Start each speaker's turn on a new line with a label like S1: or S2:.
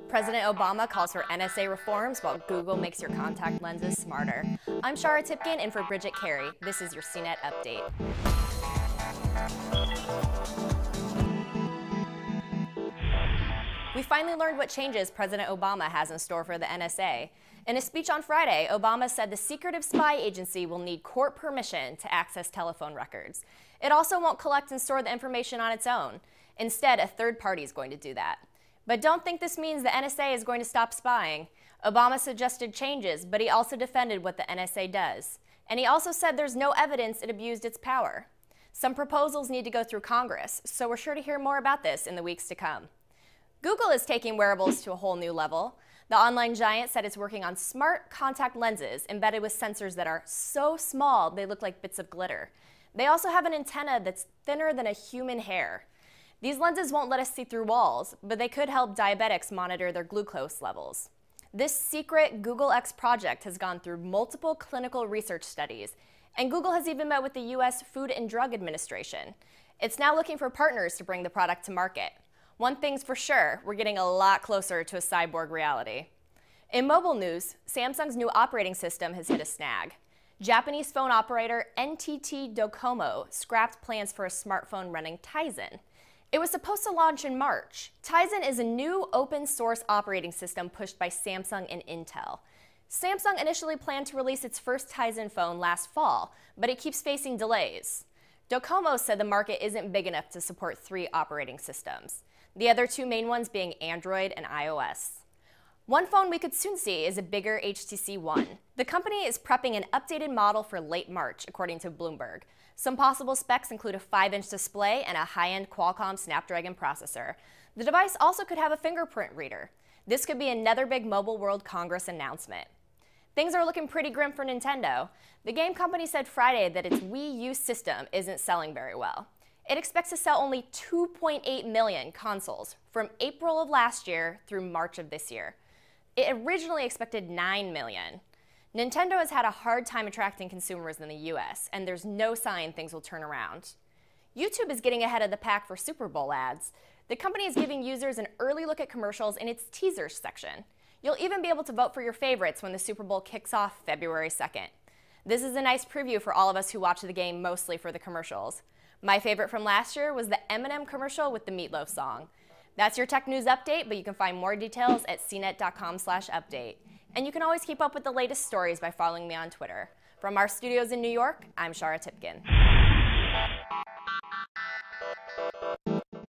S1: President Obama calls for NSA reforms while Google makes your contact lenses smarter. I'm Shara Tipkin in for Bridget Carey. This is your CNET Update. We finally learned what changes President Obama has in store for the NSA. In a speech on Friday, Obama said the secretive spy agency will need court permission to access telephone records. It also won't collect and store the information on its own. Instead, a third party is going to do that. But don't think this means the NSA is going to stop spying. Obama suggested changes, but he also defended what the NSA does. And he also said there's no evidence it abused its power. Some proposals need to go through Congress, so we're sure to hear more about this in the weeks to come. Google is taking wearables to a whole new level. The online giant said it's working on smart contact lenses embedded with sensors that are so small they look like bits of glitter. They also have an antenna that's thinner than a human hair. These lenses won't let us see through walls, but they could help diabetics monitor their glucose levels. This secret Google X project has gone through multiple clinical research studies, and Google has even met with the US Food and Drug Administration. It's now looking for partners to bring the product to market. One thing's for sure, we're getting a lot closer to a cyborg reality. In mobile news, Samsung's new operating system has hit a snag. Japanese phone operator NTT Docomo scrapped plans for a smartphone running Tizen. It was supposed to launch in March. Tizen is a new open-source operating system pushed by Samsung and Intel. Samsung initially planned to release its first Tizen phone last fall, but it keeps facing delays. Docomo said the market isn't big enough to support 3 operating systems, the other 2 main ones being Android and iOS. One phone we could soon see is a bigger HTC One. The company is prepping an updated model for late March, according to Bloomberg. Some possible specs include a 5-inch display and a high-end Qualcomm Snapdragon processor. The device also could have a fingerprint reader. This could be another big Mobile World Congress announcement. Things are looking pretty grim for Nintendo. The game company said Friday that its Wii U system isn't selling very well. It expects to sell only 2.8 million consoles from April of last year through March of this year. It originally expected 9 million. Nintendo has had a hard time attracting consumers in the US, and there's no sign things will turn around. YouTube is getting ahead of the pack for Super Bowl ads. The company is giving users an early look at commercials in its teasers section. You'll even be able to vote for your favorites when the Super Bowl kicks off February 2nd. This is a nice preview for all of us who watch the game mostly for the commercials. My favorite from last year was the Eminem commercial with the Meatloaf song. That's your tech news update, but you can find more details at cnet.com/update. And you can always keep up with the latest stories by following me on Twitter. From our studios in New York, I'm Shara Tipkin.